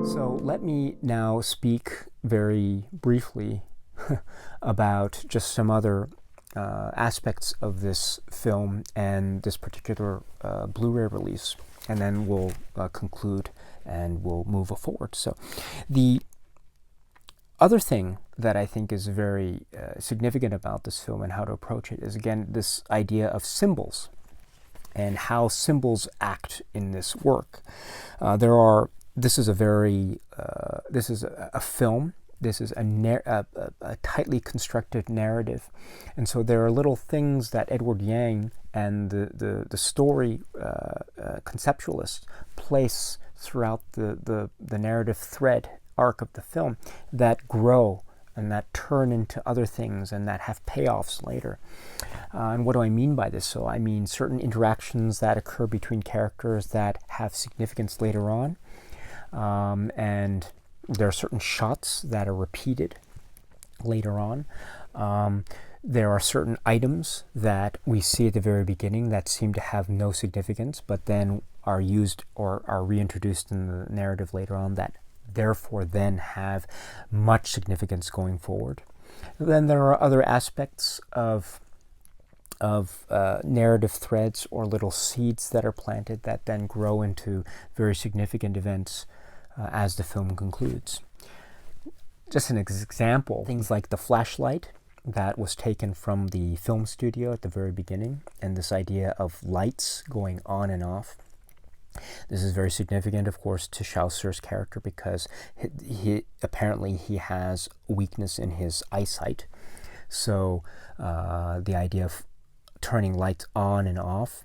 So let me now speak very briefly about just some other aspects of this film and this particular Blu-ray release, and then we'll conclude and we'll move forward. So the other thing that I think is very significant about this film and how to approach it is, again, this idea of symbols and how symbols act in this work. This is a film. This is a tightly constructed narrative, and so there are little things that Edward Yang and the story conceptualists place throughout the narrative thread arc of the film that grow and that turn into other things and that have payoffs later. And what do I mean by this? So I mean certain interactions that occur between characters that have significance later on. And there are certain shots that are repeated later on. There are certain items that we see at the very beginning that seem to have no significance, but then are used or are reintroduced in the narrative later on that therefore then have much significance going forward. Then there are other aspects of narrative threads or little seeds that are planted that then grow into very significant events as the film concludes. Just an example, things like the flashlight that was taken from the film studio at the very beginning, and this idea of lights going on and off. This is very significant, of course, to Chaucer's character because he apparently has weakness in his eyesight. So the idea of turning lights on and off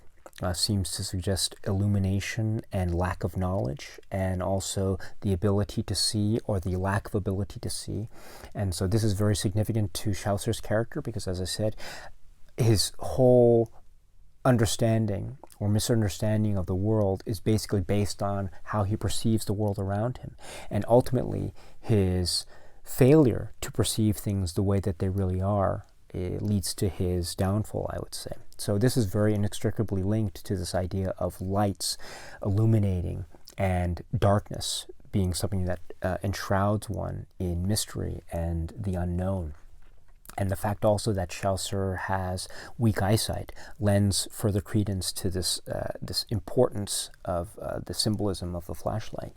seems to suggest illumination and lack of knowledge, and also the ability to see or the lack of ability to see. And so this is very significant to Chaucer's character because, as I said, his whole understanding or misunderstanding of the world is basically based on how he perceives the world around him. And ultimately, his failure to perceive things the way that they really are, it leads to his downfall, I would say. So this is very inextricably linked to this idea of lights illuminating and darkness being something that enshrouds one in mystery and the unknown. And the fact also that Chaucer has weak eyesight lends further credence to this importance of the symbolism of the flashlight.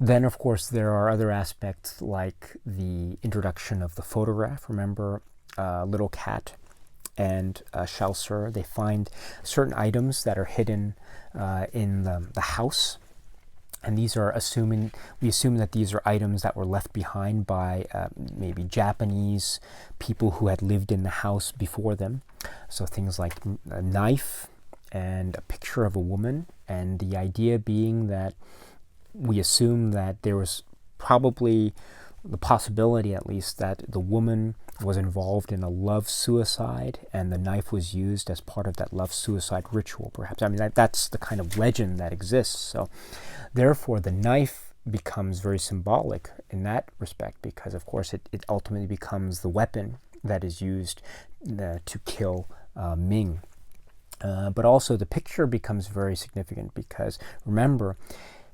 Then, of course, there are other aspects like the introduction of the photograph. Remember, Little Cat and Chaucer, they find certain items that are hidden in the house. And these are we assume that these are items that were left behind by maybe Japanese people who had lived in the house before them. So things like a knife and a picture of a woman, and the idea being that we assume that there was probably the possibility, at least, that the woman was involved in a love suicide and the knife was used as part of that love suicide ritual, perhaps. I mean, that's the kind of legend that exists. So therefore, the knife becomes very symbolic in that respect because, of course, it ultimately becomes the weapon that is used to kill Ming. But also the picture becomes very significant because, remember,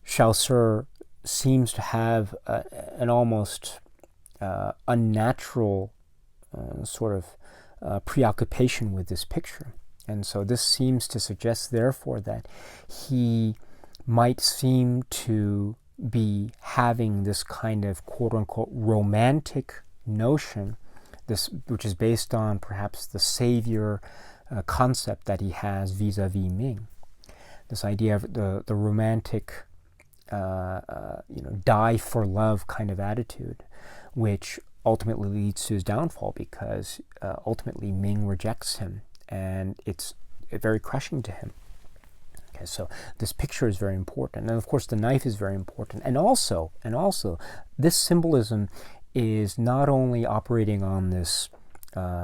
Chaucer seems to have an almost unnatural sort of preoccupation with this picture. And so this seems to suggest, therefore, that he might seem to be having this kind of quote-unquote romantic notion, which is based on perhaps the savior concept that he has vis-a-vis Ming. This idea of the romantic die for love kind of attitude, which ultimately leads to his downfall because ultimately Ming rejects him and it's very crushing to him. Okay, so this picture is very important, and of course the knife is very important, and also this symbolism is not only operating on this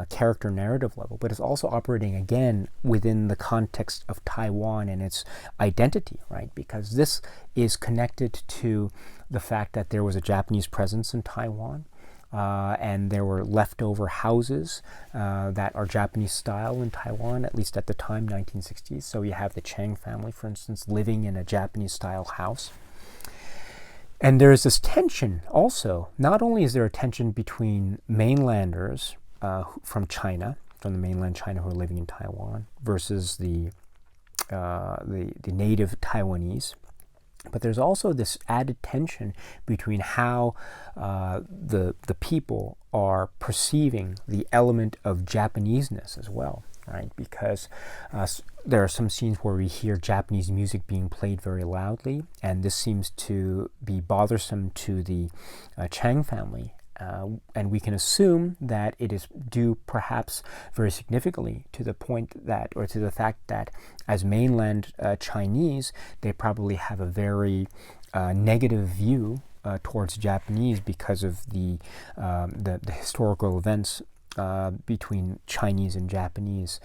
character narrative level, but it's also operating again within the context of Taiwan and its identity, right? Because this is connected to the fact that there was a Japanese presence in Taiwan, and there were leftover houses that are Japanese style in Taiwan, at least at the time, 1960s. So you have the Chang family, for instance, living in a Japanese style house. And there's this tension also. Not only is there a tension between mainlanders from China, from the mainland China who are living in Taiwan, versus the native Taiwanese, but there's also this added tension between how the people are perceiving the element of Japaneseness as well, right? Because there are some scenes where we hear Japanese music being played very loudly, and this seems to be bothersome to the Chang family. And we can assume that it is due perhaps very significantly to the point that, or to the fact that as mainland Chinese, they probably have a very negative view towards Japanese because of the historical events between Chinese and Japanese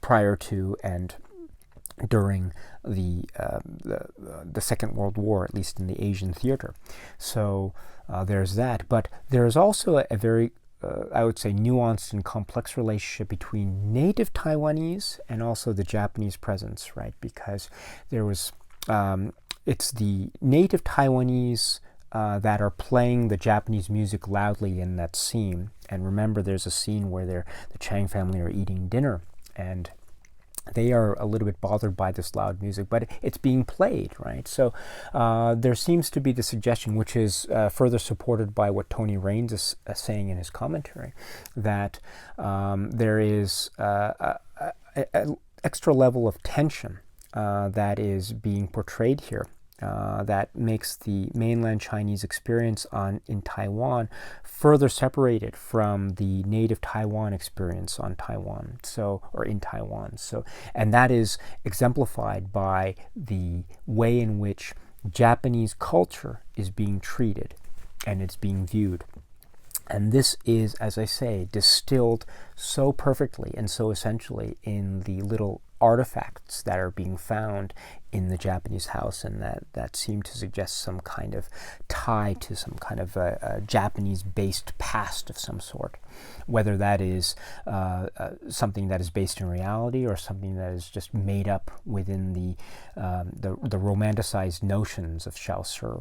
prior to and during the Second World War, at least in the Asian theater. So there's that. But there's also a very, I would say, nuanced and complex relationship between native Taiwanese and also the Japanese presence, right? Because there was, it's the native Taiwanese that are playing the Japanese music loudly in that scene. And remember, there's a scene where the Chang family are eating dinner, and they are a little bit bothered by this loud music, but it's being played, right? So there seems to be the suggestion, which is further supported by what Tony Raines is saying in his commentary, that there is an extra level of tension that is being portrayed here. That makes the mainland Chinese experience in Taiwan further separated from the native Taiwan experience on Taiwan, or in Taiwan. And that is exemplified by the way in which Japanese culture is being treated and it's being viewed. And this is, as I say, distilled so perfectly and so essentially in the little artifacts that are being found in the Japanese house, and that seem to suggest some kind of tie to some kind of a Japanese-based past of some sort, whether that is something that is based in reality or something that is just made up within the romanticized notions of Chaucer.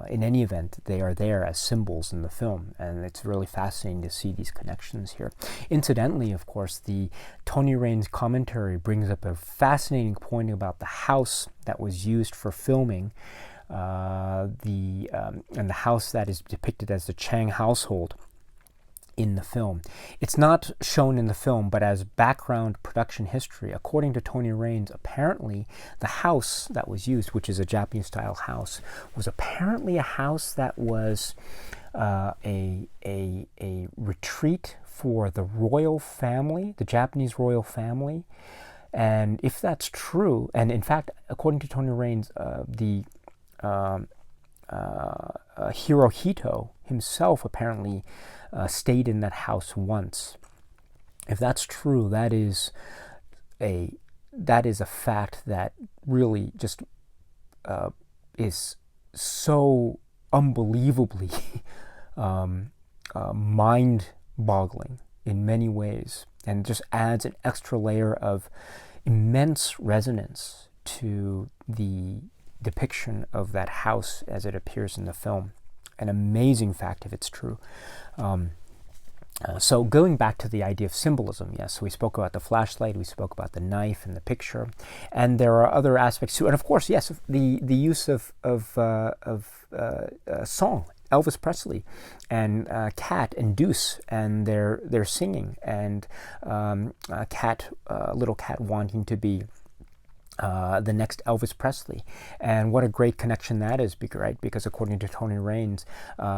In any event, they are there as symbols in the film, and it's really fascinating to see these connections here. Incidentally, of course, the Tony Raines commentary brings up a fascinating point about the house that was used for filming, and the house that is depicted as the Chang household in the film. It's not shown in the film, but as background production history, according to Tony Raines, apparently the house that was used, which is a Japanese-style house, was apparently a house that was a retreat for the royal family, the Japanese royal family. And if that's true, and in fact, according to Tony Raines, the Hirohito himself apparently stayed in that house once. If that's true, that is a fact that really just is so unbelievably mind-boggling in many ways, and just adds an extra layer of immense resonance to the depiction of that house as it appears in the film. An amazing fact if it's true. So going back to the idea of symbolism, yes, we spoke about the flashlight, we spoke about the knife and the picture, and there are other aspects too. And of course, yes, the use of song, Elvis Presley and Kat and Deuce and their singing, and little Kat wanting to be the next Elvis Presley. And what a great connection that is, right? Because according to Tony Raines,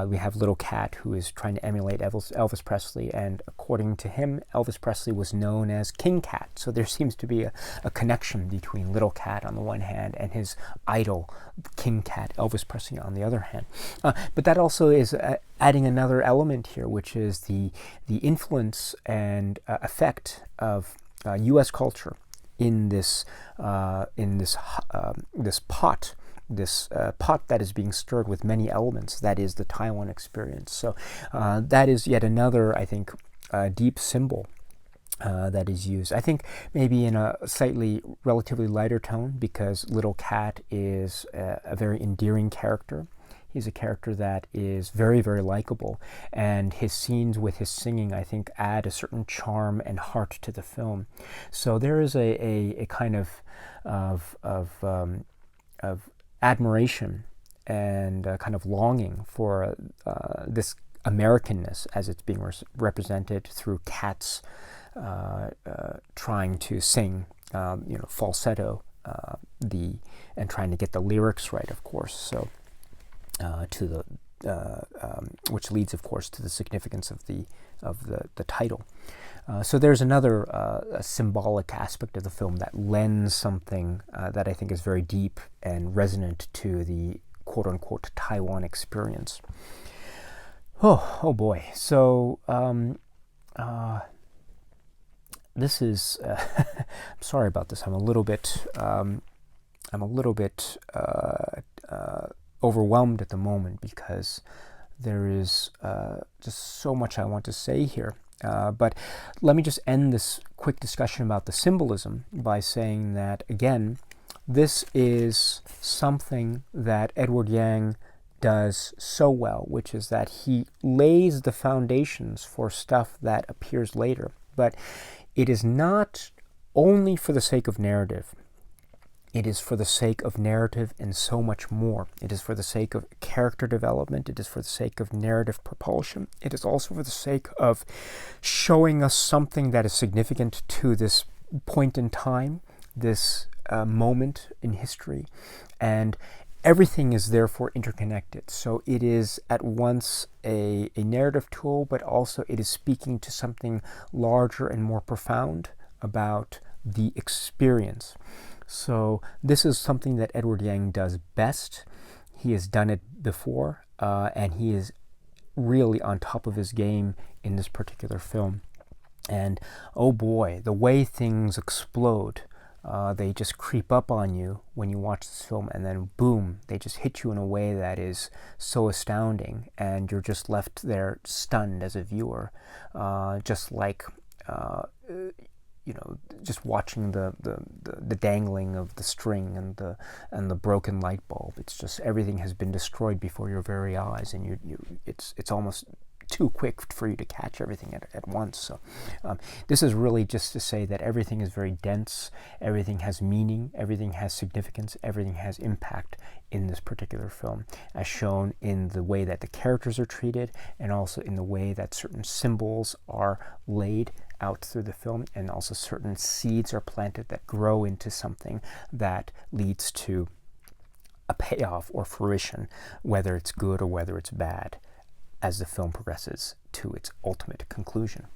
we have little Kat who is trying to emulate Elvis Presley, and according to him, Elvis Presley was known as King Kat. So there seems to be a connection between little Kat on the one hand and his idol, King Kat, Elvis Presley, on the other hand. But that also is adding another element here, which is the influence and effect of U.S. culture in this pot that is being stirred with many elements. That is the Taiwan experience. So that is yet another, I think, deep symbol that is used. I think maybe in a slightly relatively lighter tone, because Little Cat is a very endearing character. He's a character that is very, very likable, and his scenes with his singing, I think, add a certain charm and heart to the film. So there is a kind of admiration and kind of longing for this Americanness as it's being represented through Cat's trying to sing, falsetto, and trying to get the lyrics right, of course. So, which leads, of course, to the significance of the title. So there's another symbolic aspect of the film that lends something that I think is very deep and resonant to the quote-unquote Taiwan experience. Oh boy. So this is. I'm sorry about this. I'm a little bit overwhelmed at the moment because there is just so much I want to say here. But let me just end this quick discussion about the symbolism by saying that, again, this is something that Edward Yang does so well, which is that he lays the foundations for stuff that appears later. But it is not only for the sake of narrative. It is for the sake of narrative and so much more. It is for the sake of character development. It is for the sake of narrative propulsion. It is also for the sake of showing us something that is significant to this point in time, this moment in history. And everything is therefore interconnected. So it is at once a narrative tool, but also it is speaking to something larger and more profound about the experience. So this is something that Edward Yang does best. He has done it before, and he is really on top of his game in this particular film. And oh boy, the way things explode, they just creep up on you when you watch this film, and then boom, they just hit you in a way that is so astounding, and you're just left there stunned as a viewer, just like just watching the dangling of the string and the broken light bulb. It's just everything has been destroyed before your very eyes, and it's almost too quick for you to catch everything at once. So this is really just to say that everything is very dense, everything has meaning, everything has significance, everything has impact in this particular film, as shown in the way that the characters are treated, and also in the way that certain symbols are laid out through the film, and also certain seeds are planted that grow into something that leads to a payoff or fruition, whether it's good or whether it's bad, as the film progresses to its ultimate conclusion.